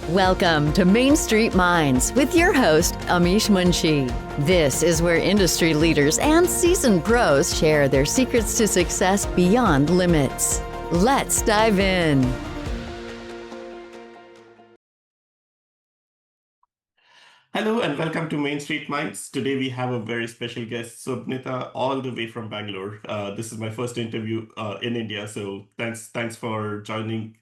Welcome to Main Street Minds with your host, Amish Munshi. This is where industry leaders and seasoned pros share their secrets to success beyond limits. Let's dive in. Hello and welcome to Main Street Minds. Today we have a very special guest, Sobhnitha, all the way from Bangalore. This is my first interview in India, so thanks for joining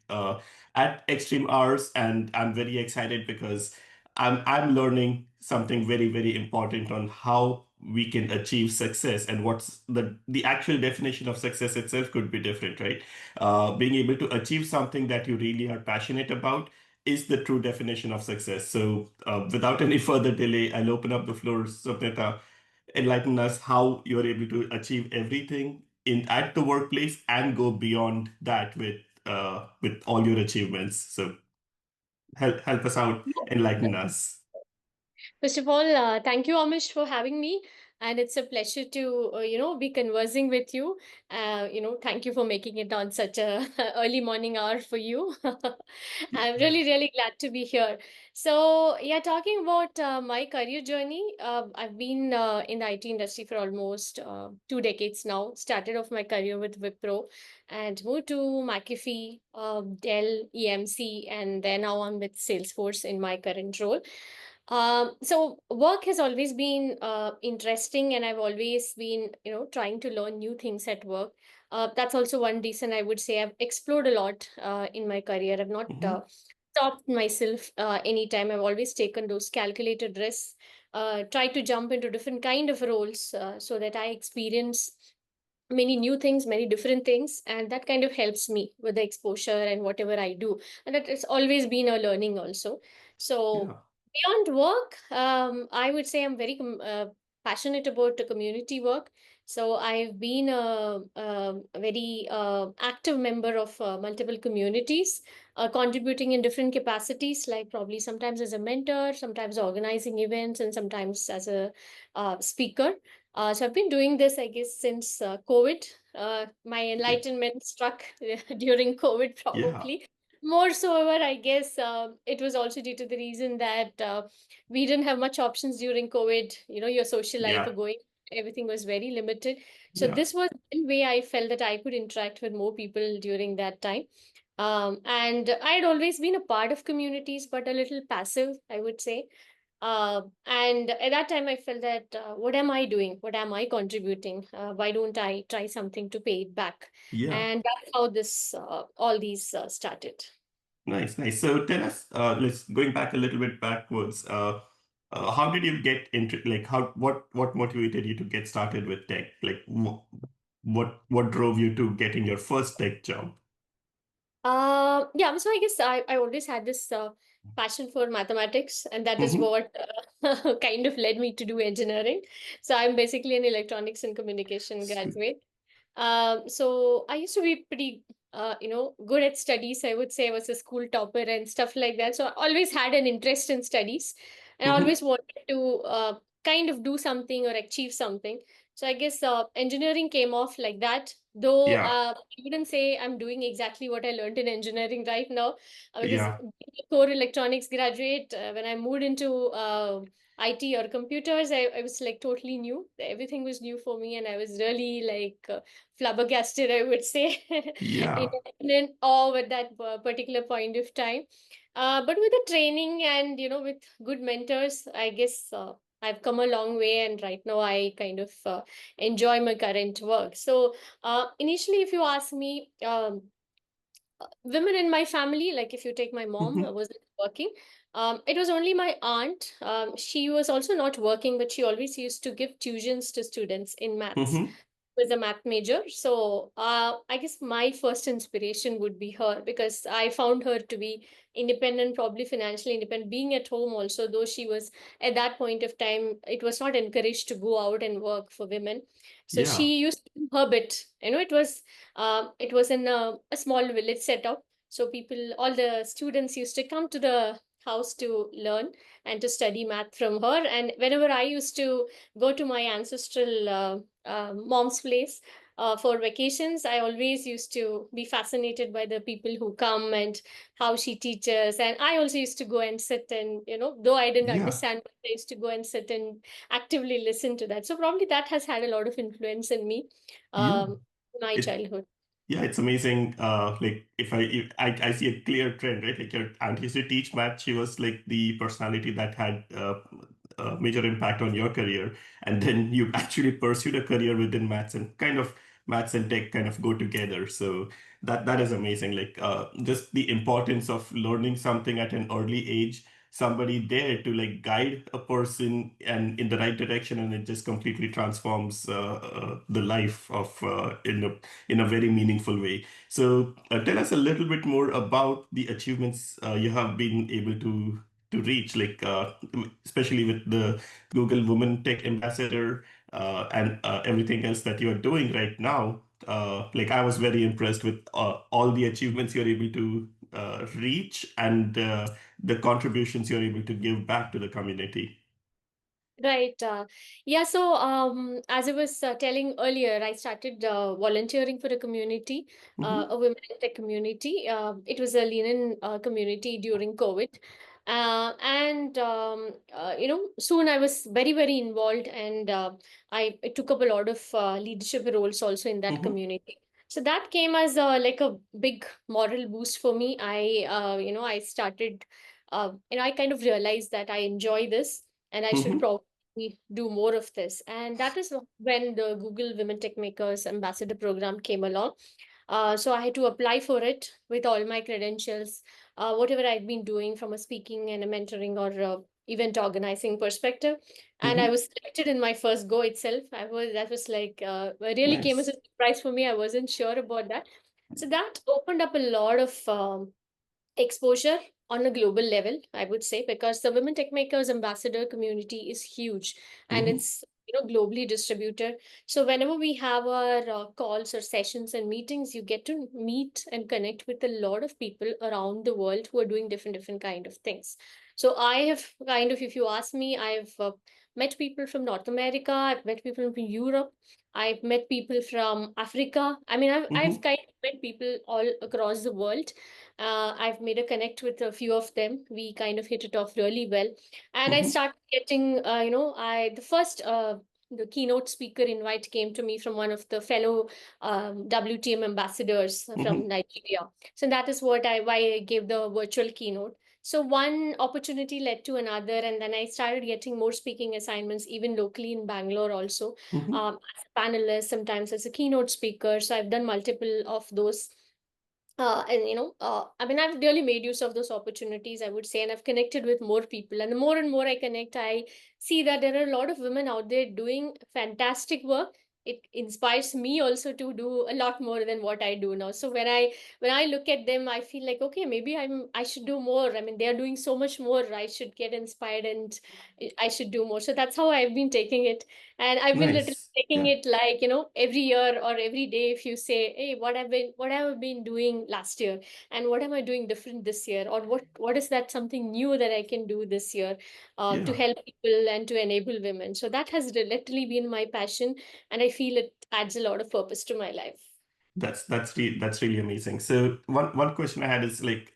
at extreme hours, and I'm very excited because I'm learning something very important on how we can achieve success and what's the actual definition of success itself could be different, right? Being able to achieve something that you really are passionate about is the true definition of success. So, without any further delay, I'll open up the floor. Sobhnitha, enlighten us how you're able to achieve everything in at the workplace and go beyond that with all your achievements. So, help us out, enlighten us. First of all, thank you, Amish, for having me. And it's a pleasure to, be conversing with you. Thank you for making it on such a early morning hour for you. I'm really glad to be here. So, yeah, talking about my career journey, I've been in the IT industry for almost 2 decades now. Started off my career with Wipro and moved to McAfee, Dell, EMC, and then now I'm with Salesforce in my current role. So work has always been interesting, and I've always been, trying to learn new things at work. That's also one reason I would say I've explored a lot in my career. I've not Mhm. stopped myself anytime. I've always taken those calculated risks, tried to jump into different kind of roles so that I experience many new things, many different things, and that kind of helps me with the exposure and whatever I do. And that it's always been a learning also. So Yeah, beyond work, I would say I'm very passionate about the community work. So I've been a very active member of multiple communities, contributing in different capacities, like probably sometimes as a mentor, sometimes organizing events, and sometimes as a speaker. So I've been doing this, I guess, since COVID. My yeah, enlightenment struck during COVID, yeah, probably. More so, however, I guess it was also due to the reason that we didn't have much options during COVID. Your social life yeah, were going, everything was very limited. So yeah, this was one way I felt that I could interact with more people during that time. And I had always been a part of communities, but a little passive, I would say. And at that time, I felt that what am I doing? What am I contributing? Why don't I try something to pay it back? yeah. And that's how this all these started. Nice. So tell us, let's going back a little bit backwards. How did you get into like how what motivated you to get started with tech? Like what drove you to getting your first tech job? Yeah, so I guess I always had this passion for mathematics, and that is Mm-hmm. what kind of led me to do engineering. So I'm basically an electronics and communication graduate. So I used to be pretty, good at studies. I would say I was a school topper and stuff like that. So I always had an interest in studies, and I Mm-hmm. always wanted to kind of do something or achieve something. So I guess engineering came off like that. Though Yeah, I wouldn't say I'm doing exactly what I learned in engineering right now, because yeah, being a core electronics graduate, when I moved into IT or computers, I was like totally new. Everything was new for me, and I was really like flabbergasted, I would say, in, yeah, in awe at that particular point of time. But with the training and with good mentors, I guess I've come a long way, and right now I kind of enjoy my current work. So initially, if you ask me, women in my family, like if you take my mom, mm-hmm. wasn't working. It was only my aunt. She was also not working, but she always used to give tuitions to students in maths. Mm-hmm. Was a math major. So I guess my first inspiration would be her, because I found her to be independent, probably financially independent, being at home also, though she was at that point of time, it was not encouraged to go out and work for women. So Yeah, she used to do her bit. It was in a small village setup. So people, all the students used to come to the house to learn and to study math from her. And whenever I used to go to my ancestral mom's place, for vacations, I always used to be fascinated by the people who come and how she teaches. And I also used to go and sit and, though I didn't Yeah. understand, but I used to go and sit and actively listen to that. So probably that has had a lot of influence in me, Yeah. um, in my It childhood. Yeah, it's amazing. Like if I see a clear trend, right? Like your aunt used to teach math. She was like the personality that had a major impact on your career, and then you actually pursued a career within maths, and kind of maths and tech kind of go together. So that is amazing. Like just the importance of learning something at an early age, somebody there to like guide a person and in the right direction, and it just completely transforms the life of in a very meaningful way. So, tell us a little bit more about the achievements you have been able to reach, like especially with the Google Women Tech Ambassador and everything else that you are doing right now. Like I was very impressed with all the achievements you're able to reach and the contributions you're able to give back to the community. Right. Yeah. So, as I was telling earlier, I started volunteering for a community, Hmm. a women in tech community. It was a linen community during COVID. Soon I was very, very involved, and I took up a lot of leadership roles also in that Hmm. community. So that came as like a big moral boost for me. I started, I kind of realized that I enjoy this and I should Hmm. probably do more of this. And that is when the Google Women Techmakers Ambassador program came along. So I had to apply for it with all my credentials, whatever I'd been doing from a speaking and a mentoring or event organizing perspective. And I Hmm. was selected in my first go itself. That was like, it really came as Nice. a surprise for me. I wasn't sure about that. So that opened up a lot of exposure on a global level, I would say, because the Women Tech Makers Ambassador community is huge and Hmm. it's globally distributed. So whenever we have our calls or sessions and meetings, you get to meet and connect with a lot of people around the world who are doing different kind of things. So I have kind of, if you ask me, I've met people from North America, I've met people from Europe, I've met people from Africa. I mean, I've Hmm. kind of met people all across the world. I've made a connect with a few of them. We kind of hit it off really well, and I Hmm. started getting, I the first the keynote speaker invite came to me from one of the fellow WTM ambassadors from Hmm. Nigeria. So that is why I gave the virtual keynote. So one opportunity led to another, and then I started getting more speaking assignments, even locally in Bangalore also, Hmm. as a panelist, sometimes as a keynote speaker. So I've done multiple of those I mean, I've really made use of those opportunities, I would say, and I've connected with more people. And the more and more I connect, I see that there are a lot of women out there doing fantastic work. It inspires me also to do a lot more than what I do now. So when I look at them, I feel like, okay, maybe I should do more. I mean, they are doing so much more. I should get inspired and I should do more. So that's how I've been taking it. And I've been literally Nice. taking Yeah. it like, every year or every day, if you say, hey, what have I been doing last year? And what am I doing different this year? Or what is that something new that I can do this year to Yeah. help people and to enable women? So that has literally been my passion. And I feel it adds a lot of purpose to my life. That's really amazing. So one question I had is like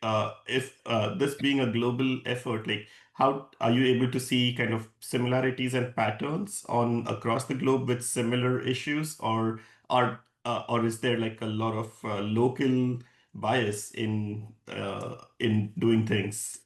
if this being a global effort, like how are you able to see kind of similarities and patterns on across the globe with similar issues, or is there like a lot of local bias in doing things?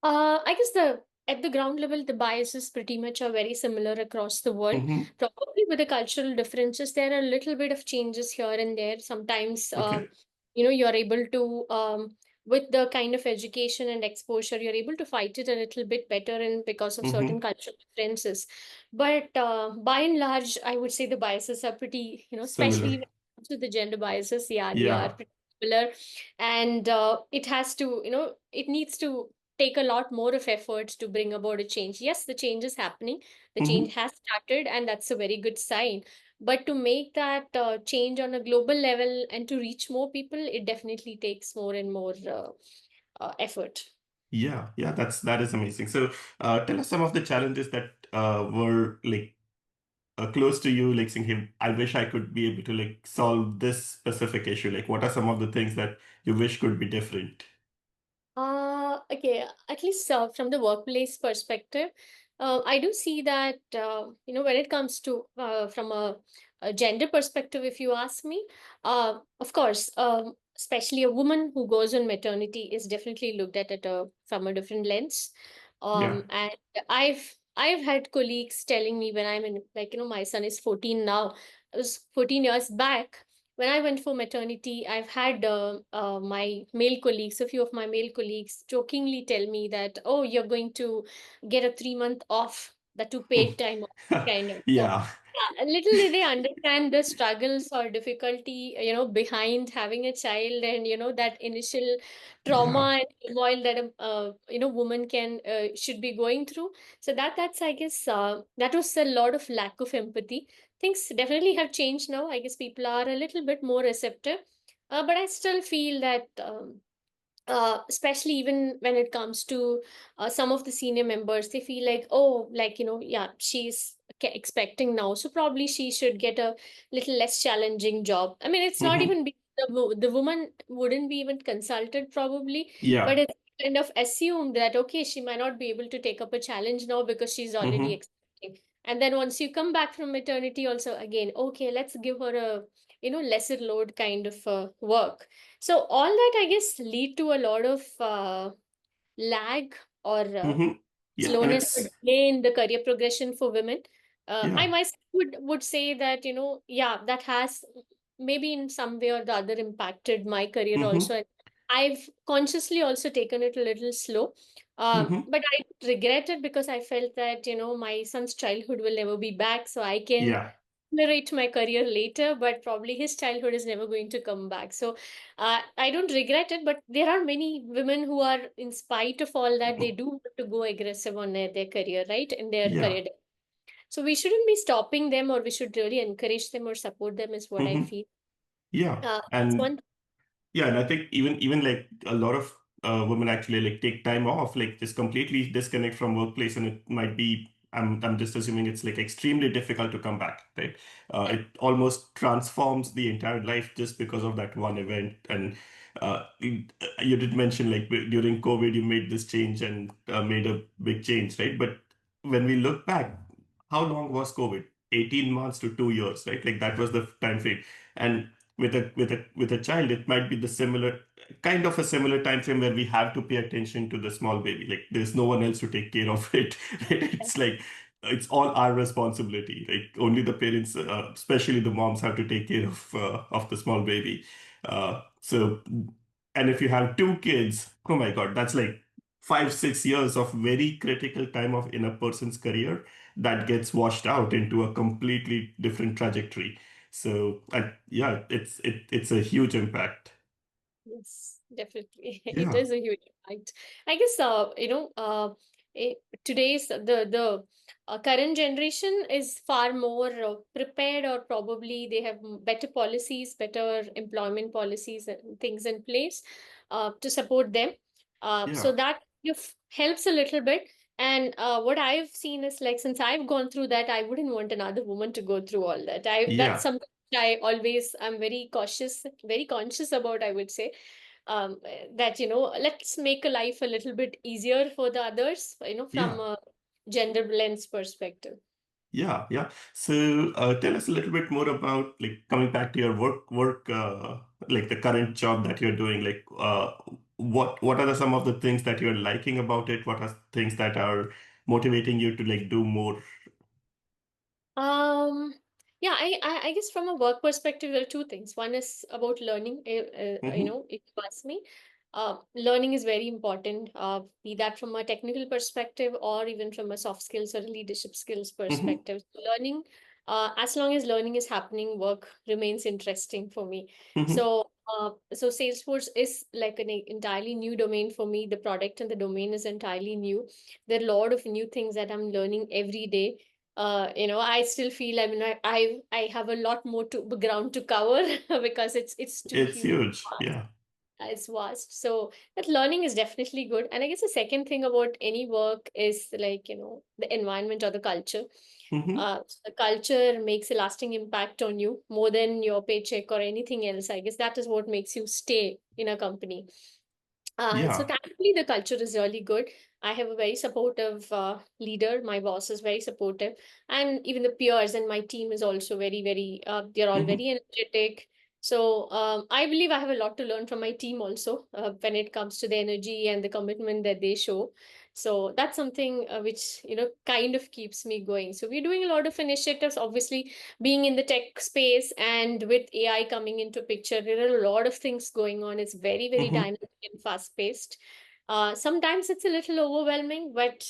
I guess the at the ground level, the biases pretty much are very similar across the world. Mm-hmm. Probably with the cultural differences, there are a little bit of changes here and there. Sometimes, Okay. you're able to, with the kind of education and exposure, you're able to fight it a little bit better and because of certain Mm-hmm. cultural differences. But by and large, I would say the biases are pretty, especially when Similar. it comes to the gender biases, yeah, they are Yeah. pretty similar. And it has to, it needs to take a lot more of efforts to bring about a change. Yes, the change is happening, the change Mm-hmm. has started, and that's a very good sign. But to make that change on a global level and to reach more people, it definitely takes more and more effort. Yeah, that is amazing. So, tell us some of the challenges that were like close to you, like saying, "Hey, I wish I could be able to like solve this specific issue." Like, what are some of the things that you wish could be different? Okay, at least from the workplace perspective, I do see that, when it comes to from a gender perspective, if you ask me, of course, especially a woman who goes on maternity is definitely looked at from a different lens. Yeah. And I've had colleagues telling me when I'm in, like, my son is 14 now. It was 14 years back when I went for maternity. I've had my male colleagues, a few of my male colleagues, jokingly tell me that, "Oh, you're going to get a 3 month off, that to paid time off, kind of." So, Yeah. yeah, a little did they understand the struggles or difficulty, behind having a child, and that initial Yeah. trauma and turmoil that a woman can should be going through. So that's, I guess, that was a lot of lack of empathy. Things definitely have changed now. I guess people are a little bit more receptive, but I still feel that, especially even when it comes to some of the senior members, they feel like, oh, like, yeah, she's expecting now, so probably she should get a little less challenging job. I mean, it's not Hmm. even the woman wouldn't be even consulted probably, Yeah. but it's kind of assumed that, okay, she might not be able to take up a challenge now because she's already Hmm. expecting. And then once you come back from maternity, also again, okay, let's give her a lesser load kind of work. So all that, I guess, lead to a lot of lag or Hmm. Yeah. And slowness or it's, delay in the career progression for women. I yeah. myself would say that, yeah, that has maybe in some way or the other impacted my career Hmm. also. And I've consciously also taken it a little slow. Hmm. But I regret it because I felt that, my son's childhood will never be back. So I can Yeah. accelerate my career later, but probably his childhood is never going to come back. So I don't regret it, but there are many women who are, in spite of all that, they Mhm. do want to go aggressive on their career, right? In their Yeah. career. So we shouldn't be stopping them, or we should really encourage them or support them, is what I Hmm. feel. Yeah. That's And one. yeah, and I think even like a lot of women actually like take time off, like just completely disconnect from workplace, and it might be, I'm just assuming it's like extremely difficult to come back, right? Yeah. It almost transforms the entire life just because of that one event. And you did mention like during COVID you made this change and made a big change, right? But when we look back, how long was COVID? 18 months to 2 years, right? Like that was the time frame. And with a child, it might be the similar kind of a similar time frame where we have to pay attention to the small baby. Like there's no one else to take care of it. Right? It's like it's all our responsibility. Like only the parents, especially the moms, have to take care of the small baby. So, and if you have two kids, oh my God, that's like 5 6 years of very critical time of in a person's career that gets washed out into a completely different trajectory. So yeah, it's a huge impact. Yes, definitely. It Yeah, is a huge impact. I guess, eh, today's the current generation is far more prepared, or probably they have better policies, better employment policies and things in place to support them. So yeah, that helps a little bit. And what I've seen is, like, since I've gone through that, I wouldn't want another woman to go through all that. That's yeah. something I always am very cautious, very conscious about, I would say. That, let's make a life a little bit easier for the others, from Yeah, a gender lens perspective. yeah. So tell us a little bit more about like coming back to your work, like the current job that you're doing. Like, what are some of the things that you're liking about it? What are things that are motivating you to like do more? Um, yeah, I guess from a work perspective, there are two things. One is about learning. Hmm. If you ask me, learning is very important. Be that from a technical perspective or even from a soft skills or leadership skills Hmm. perspective. Learning, as long as learning is happening, work remains interesting for me. Hmm. So Salesforce is like an entirely new domain for me. The product and the domain is entirely new. There are a lot of new things that I'm learning every day. I still feel, I mean, I have a lot more to ground to cover because it's too It's huge. huge. Yeah. It's vast. So that learning is definitely good. And I guess the second thing about any work is like, the environment or the culture. Hmm. So the culture makes a lasting impact on you more than your paycheck or anything else. I guess that is what makes you stay in a company. So Yeah. thankfully, the culture is really good. I have a very supportive leader. My boss is very supportive, and even the peers and my team is also very, very. They're all Hmm. very energetic. So I believe I have a lot to learn from my team also when it comes to the energy and the commitment that they show. So that's something which kind of keeps me going. So we're doing a lot of initiatives. Obviously, being in the tech space and with AI coming into picture, there are a lot of things going on. It's very, very Hmm. dynamic and fast paced. Sometimes it's a little overwhelming, but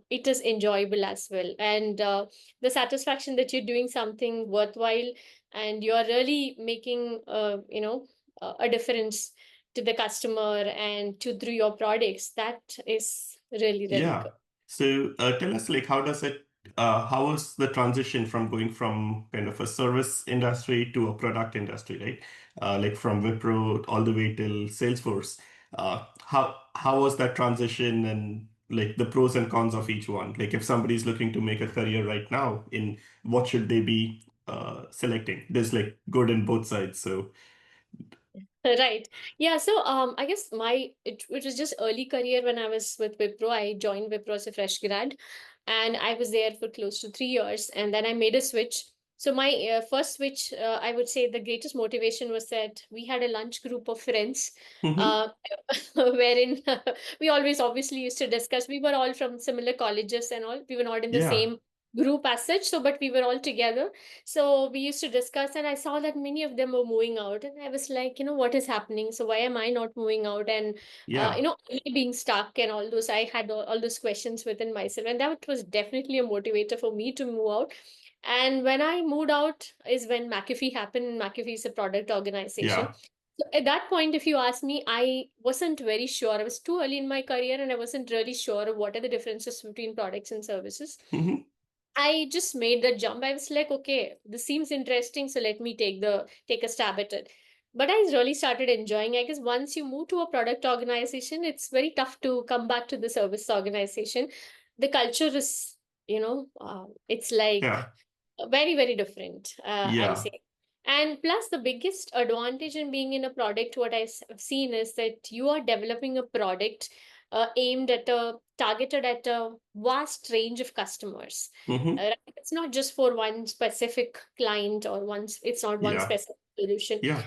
it is enjoyable as well. And the satisfaction that you're doing something worthwhile and you're really making, a difference to the customer and to through your products, that is really, really Yeah. good. So tell us, like, how was the transition from going from kind of a service industry to a product industry, right? Like from Wipro all the way till Salesforce. How was that transition and like the pros and cons of each one? Like if somebody's looking to make a career right now, in what should they be selecting? There's like good in both sides. So. Right. Yeah. So I guess it was just early career when I was with Wipro. I joined Wipro as a fresh grad, and I was there for close to 3 years, and then I made a switch. So my first switch, I would say the greatest motivation was that we had a lunch group of friends, Hmm. uh, wherein we always obviously used to discuss. We were all from similar colleges and all. We were not in the Yeah. same group as such, so but we were all together, so we used to discuss, and I saw that many of them were moving out, and I was like, what is happening? So why am I not moving out? And Yeah. me being stuck and all those, I had all those questions within myself, and that was definitely a motivator for me to move out. And when I moved out is when McAfee happened. McAfee is a product organization. Yeah. So at that point, if you ask me, I wasn't very sure. I was too early in my career, and I wasn't really sure of what are the differences between products and services. Hmm. I just made that jump. I was like, okay, this seems interesting, so let me take a stab at it. But I really started enjoying. I guess once you move to a product organization, it's very tough to come back to the service organization. The culture is, it's like Yeah. very, very different, I'll Yeah. say. And plus, the biggest advantage in being in a product, what I've seen is that you are developing a product aimed at targeted at a vast range of customers. Hmm. Right? It's not just for one specific client or it's not one Yeah. specific solution. Yeah.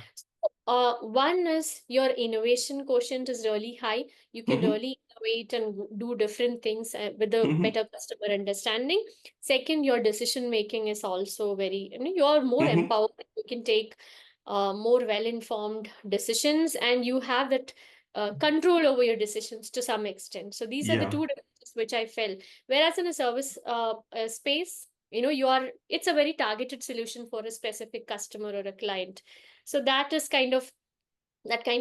One is your innovation quotient is really high. You can Hmm. really innovate and do different things with a Hmm. better customer understanding. Second, your decision making is also very, you are more Hmm. empowered. You can take more well-informed decisions, and you have that control over your decisions to some extent. So these are the Yeah. two differences which I felt. Whereas in a service space, it's a very targeted solution for a specific customer or a client. So that kind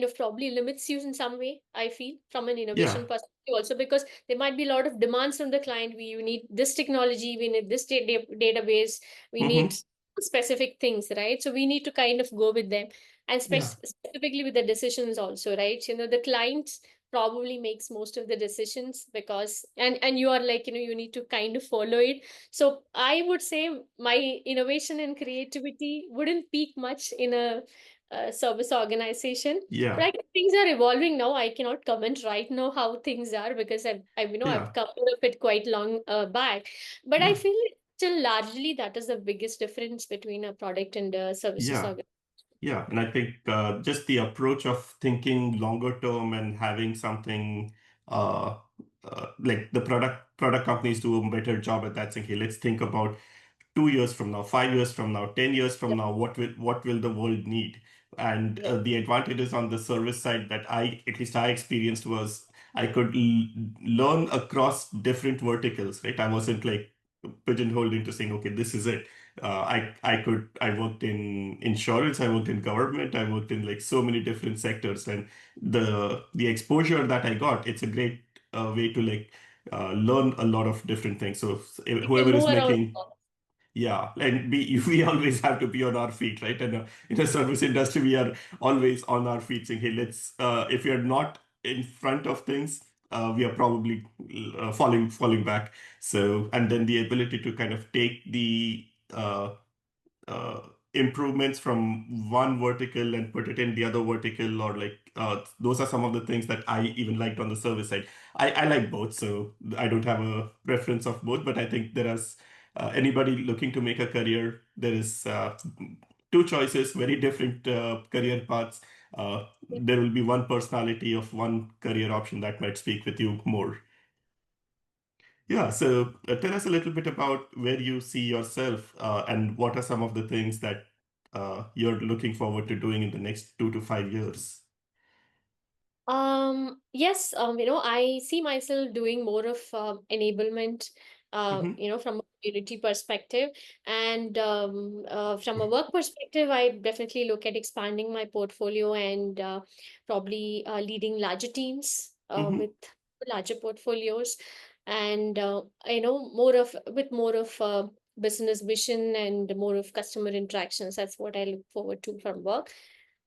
of probably limits you in some way, I feel, from an Yeah. innovation perspective also, because there might be a lot of demands from the client. You need this technology, we need this database, we need Hmm. specific things, right? So we need to kind of go with them, and Yeah. specifically with the decisions also, right? The client probably makes most of the decisions, because and you are like, you need to kind of follow it. So I would say my innovation and creativity wouldn't peak much in a service organization. But Yeah. I guess things are evolving now. I cannot comment right now how things are, because I've Yeah. come out of it quite long back. But I Yeah. feel still largely that is the biggest difference between a product and a services Yeah. organization. Yeah. And I think just the approach of thinking longer term and having something uh, like the product companies do a better job at that. Saying, hey, let's think about 2 years from now, 5 years from now, 10 years from Yep. now, what will the world need? And Yep. the advantages on the service side that at least I experienced was I could learn across different verticals, right? I wasn't like pigeonholed into saying, okay, this is it. I worked in insurance, I worked in government, I worked in like so many different sectors, and the exposure that I got, it's a great way to like learn a lot of different things. So You can whoever is move around. making Yeah, and we always have to be on our feet, right? And in the service industry, we are always on our feet saying, hey, let's, if you're not in front of things, we are probably falling back. So, and then the ability to kind of take the uh, improvements from one vertical and put it in the other vertical, or like those are some of the things that I even liked on the service side. I like both, so I don't have a preference of both, but I think there is anybody looking to make a career, there is two choices, very different career paths. There will be one personality of one career option that might speak with you more. Yeah, so tell us a little bit about where you see yourself and what are some of the things that you're looking forward to doing in the next 2 to 5 years. Yes, I see myself doing more of enablement, Hmm. from a community perspective. And from a work perspective, I definitely look at expanding my portfolio and probably leading larger teams with Hmm. larger portfolios, and more of business vision and more of customer interactions. That's what I look forward to from work.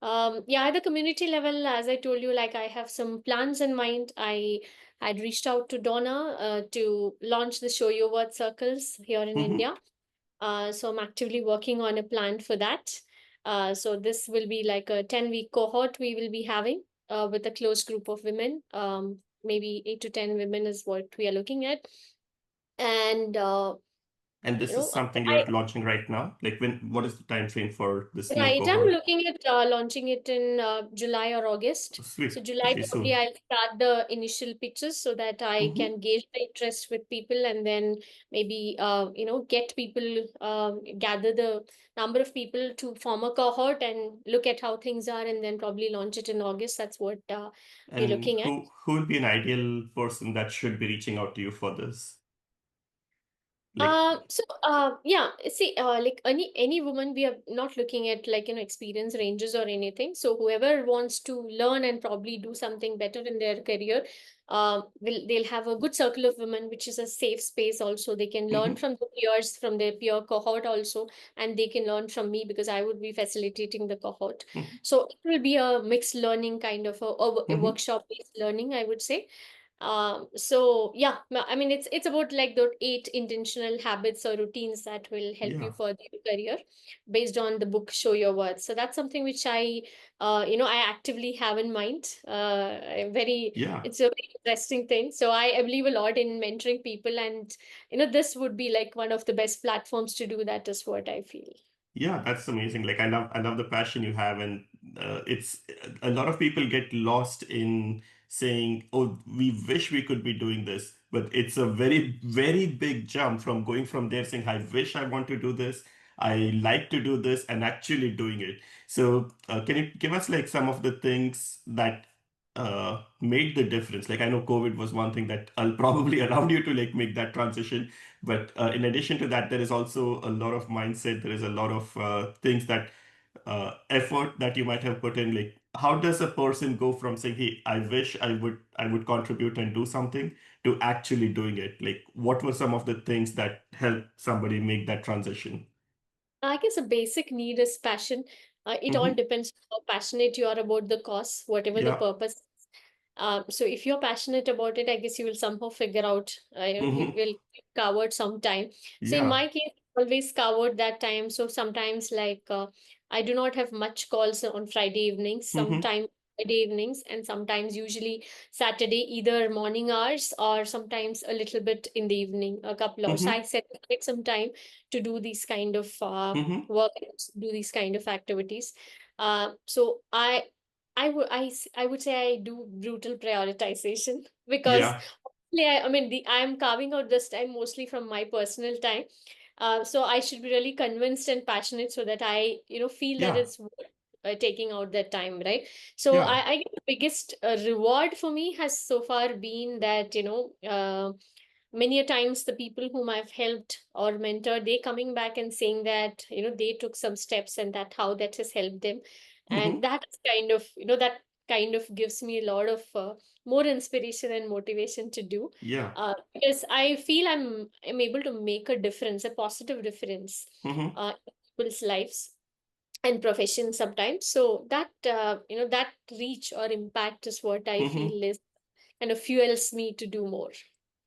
Yeah, at the community level, as I told you, like I have some plans in mind. I had reached out to Donna to launch the Show Your Worth circles here in Hmm. India. So I'm actively working on a plan for that. So this will be like a 10-week cohort we will be having with a close group of women. Maybe 8 to 10 women is what we are looking at. And And you this is know, something I you're launching right now. Like what is the time frame for this new Right, I'm cohort? looking at launching it in July or August. So Sweet, July pretty probably soon. I'll start the initial pitches so that I Hmm. can gauge the interest with people, and then maybe get people, gather the number of people to form a cohort and look at how things are, and then probably launch it in August. That's what we're And looking at. who will be an ideal person that should be reaching out to you for this? Like, Yeah, see, like any woman, we are not looking at like experience ranges or anything. So whoever wants to learn and probably do something better in their career, they'll have a good circle of women, which is a safe space. Also, they can learn hmm. from the peers, from their peer cohort also, and they can learn from me because I would be facilitating the cohort. Hmm. So it will be a mixed learning kind of a Hmm. workshop based learning, I would say. So yeah, I mean it's about like the 8 intentional habits or routines that will help you Yeah, further your career based on the book Show Your Worth. So that's something which I actively have in mind. yeah. It's a very interesting thing. So I believe a lot in mentoring people, and this would be like one of the best platforms to do that, is what I feel. Yeah, that's amazing. Like I love the passion you have, and it's a lot of people get lost in saying, "Oh, we wish we could be doing this," but it's a very big jump from going from there saying, "I wish I want to do this, I like to do this," and actually doing it. So, can you give us like some of the things that made the difference? Like I know COVID was one thing that I'll probably around you to like make that transition, but in addition to that, there is also a lot of mindset. There is a lot of things that effort that you might have put in. Like, how does a person go from saying, "Hey, I wish I would contribute and do something," to actually doing it? Like, what were some of the things that helped somebody make that transition? I guess a basic need is passion. It all Mm-hmm. depends on how passionate you are about the cause, whatever the Yeah. purpose. So if you're passionate about it, I guess you will somehow figure out, you Mm-hmm. will carve out some time. So in Yeah. my case, I always carve that time. So sometimes like I do not have much calls on Friday evenings, Mm-hmm. sometimes Friday evenings, and sometimes usually Saturday, either morning hours or sometimes a little bit in the evening, a couple hours. So Mm-hmm. I set aside some time to do these kind of Mm-hmm. work, do these kind of activities. So I would say I do brutal prioritization because Yeah. I mean I'm carving out this time mostly from my personal time. So I should be really convinced and passionate so that I feel that Yeah. it's worth taking out that time, right? So Yeah. I get the biggest reward for me has so far been that many a times the people whom I've helped or mentored, they coming back and saying that they took some steps and that how that has helped them, and Mm-hmm. that is kind of that kind of gives me a lot of more inspiration and motivation to do, Yeah. because I feel I'm able to make a difference, a positive difference Mm-hmm. in people's lives and professions sometimes. So that that reach or impact is what I Mm-hmm. feel is kind of fuels me to do more.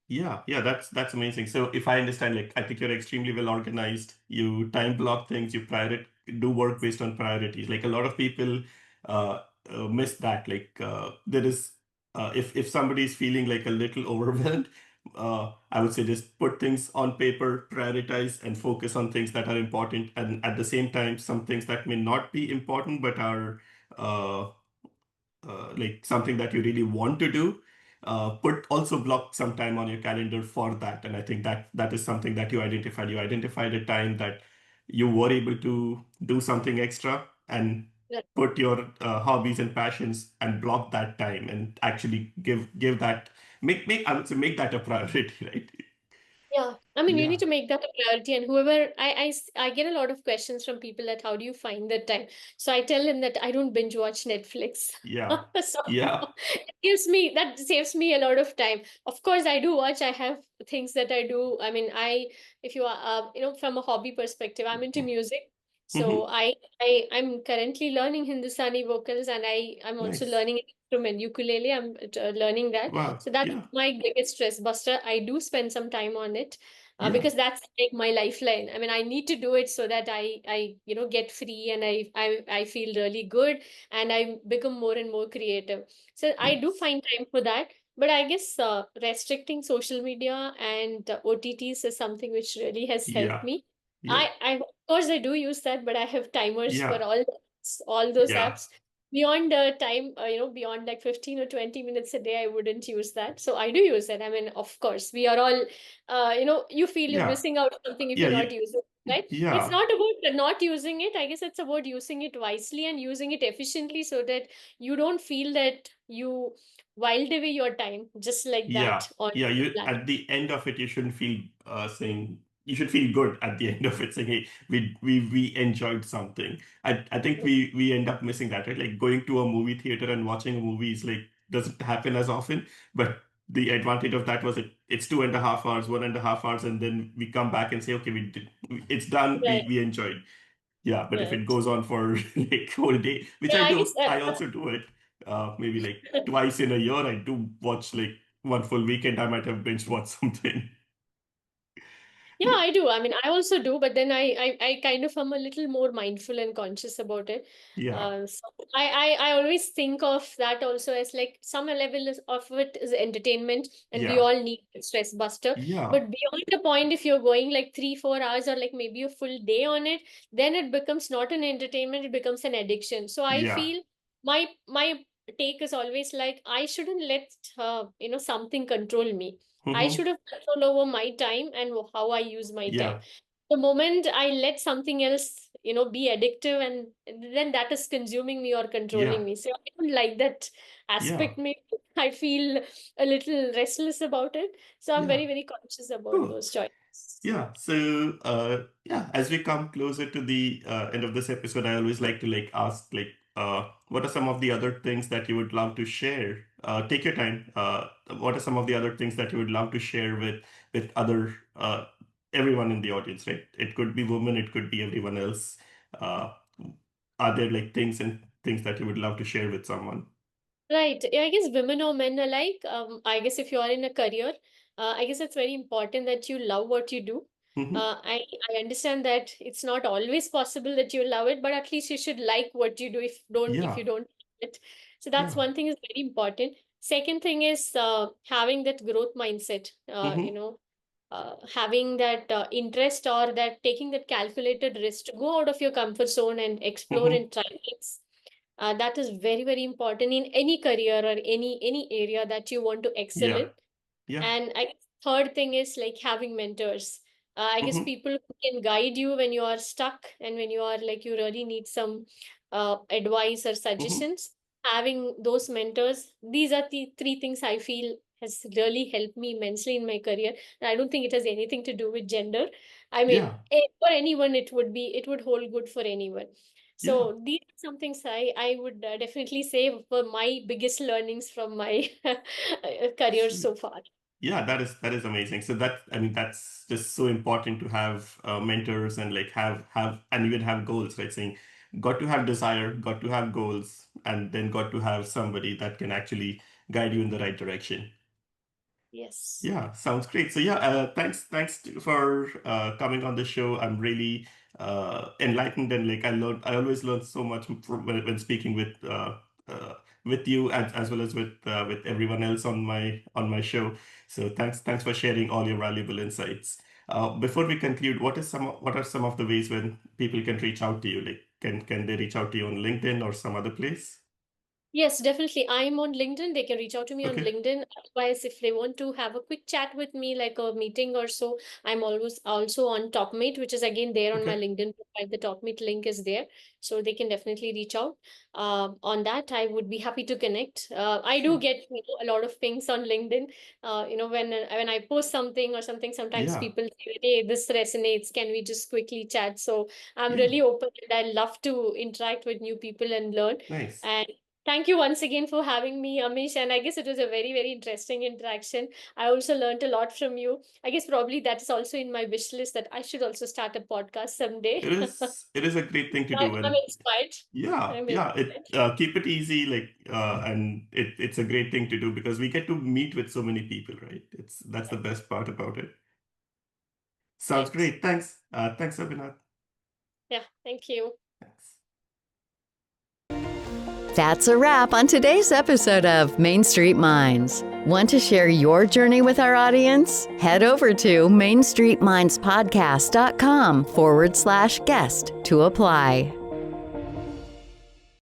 Yeah, yeah, that's amazing. So if I understand, like I think you're extremely well organized. You time block things, you prioritize, do work based on priorities. Like a lot of people uh, miss that. Like there is, if somebody is feeling like a little overwhelmed, I would say just put things on paper, prioritize, and focus on things that are important, and at the same time, some things that may not be important but are uh, like something that you really want to do, put also block some time on your calendar for that. And I think that is something that you identified a time that you were able to do something extra and Right. put your hobbies and passions and block that time and actually give that, make I would say make that a priority. Right. Yeah, I mean, you Yeah. need to make that a priority. And whoever I get a lot of questions from people that how do you find the time? So I tell them that I don't binge watch Netflix. Yeah. So Yeah. that saves me a lot of time. Of course, I do watch. I have things that I do. I mean, if you are, from a hobby perspective, I'm into music. Hmm. So I'm currently learning Hindustani vocals, and I'm also Nice. learning an instrument, ukulele. I'm learning that. Wow. So that's Yeah. my biggest stress buster. I do spend some time on it, Yeah. because that's like my lifeline. I mean, I need to do it so that I get free, and I feel really good, and I become more and more creative. So I do Nice. find time for that. But I guess restricting social media and OTTs is something which really has helped Yeah. me. Yeah. Of course I do use that, but I have timers for Yeah. all those Yeah. apps. Beyond time, beyond like 15 or 20 minutes a day, I wouldn't use that. So I do use that. I mean, of course, we are all, you feel you're Yeah. missing out on something if Yeah. you're Yeah. not using it, right? It's Yeah. not about not using it. I guess it's about using it wisely and using it efficiently so that you don't feel that you whiled away your time just like Yeah, that on yeah. the You platform. at the end of it, you shouldn't feel saying you should feel good at the end of it, saying, "Hey, we enjoyed something." I think we end up missing that, right? Like going to a movie theater and watching a movie is like doesn't happen as often, but the advantage of that was it's 2.5 hours, 1.5 hours, and then we come back and say, "Okay, it's done. Right, We enjoyed." Yeah, but if it right. goes on for like whole day, which Yeah, I I guess do, I also do it. Maybe like that. twice in a year, I do watch like one full weekend. I might have binge watched something. Yeah, I do. I mean, I also do, but then I kind of am a little more mindful and conscious about it. Yeah, So I always think of that also as like some level of it is entertainment, and we yeah, all need a stress buster. yeah, But beyond the point, if you're going like 3, 4 hours or like maybe a full day on it, then it becomes not an entertainment, it becomes an addiction. So I yeah. feel my take is always like I shouldn't let something control me. I Hmm. should have control over my time and how I use my time. Yeah, The moment I let something else, be addictive, and then that is consuming me or yeah, controlling me. So I don't like that yeah, aspect. Maybe I feel a little restless about it. So I'm yeah. very, very conscious about Cool. those choices. Yeah. So, yeah, as we come closer to the end of this episode, I always like to like ask like, what are some of the other things that you would love to share? Take your time. What are some of the other things that you would love to share with other everyone in the audience, right? It could be women, it could be everyone else. Uh, are there like things and things that you would love to share with someone? Right. Yeah, I guess women or men alike. I guess if you are in a career, I guess it's very important that you love what you do. Hmm. I understand that it's not always possible that you love it, but at least you should like what you do. If Yeah, you don't like it, so that's yeah. one thing is very important. Second thing is having that growth mindset. Hmm. Having that interest or that taking that calculated risk to go out of your comfort zone and explore Hmm. and try things. That is very, very important in any career or any area that you want to excel Yeah, in. yeah. And I guess third thing is like having mentors. I guess Hmm. people who can guide you when you are stuck and when you are like you really need some advice or Hmm. suggestions. Having those mentors, these are the three things I feel has really helped me immensely in my career. And I don't think it has anything to do with gender. I mean, Yeah. for anyone, it would hold good for anyone. Yeah. So these are some things I would definitely say were my biggest learnings from my career Sweet. so far. Yeah, that is amazing. So that, I mean, that's just so important to have mentors and like have and even have goals, right? Saying got to have desire, got to have goals, and then got to have somebody that can actually guide you in the right direction. Yes. Yeah, sounds great. So yeah, for coming on the show. I'm really enlightened, and like I always learn so much from when speaking uh, with you, as well as with everyone else on my show. So thanks for sharing all your valuable insights. Before we conclude, what are some of the ways when people can reach out to you? Like, can they reach out to you on LinkedIn or some other place? Yes, definitely. I'm on LinkedIn. They can reach out to me on Okay. LinkedIn. Otherwise, if they want to have a quick chat with me, like a meeting or so, I'm always also on TopMate, which is again there on my Okay. LinkedIn profile. The TopMate link is there, so they can definitely reach out. On that, I would be happy to connect. I do Sure. get a lot of pings on LinkedIn. When I post something or something, sometimes Yeah. people say, "Hey, this resonates. Can we just quickly chat?" So I'm Yeah. really open, and I love to interact with new people and learn. Nice. And thank you once again for having me, Amish. And I guess it was a very, very interesting interaction. I also learned a lot from you. I guess probably that's also in my wish list that I should also start a podcast someday. It is a great thing to I'm, do, I'm and inspired. yeah, I'm yeah. It inspired. keep it easy, like, and it's a great thing to do because we get to meet with so many people, right? That's the best part about it. Sounds Right. great. Thanks, Abhinav. Yeah. Thank you. Thanks. That's a wrap on today's episode of Main Street Minds. Want to share your journey with our audience? Head over to mainstreetmindspodcast.com/guest to apply.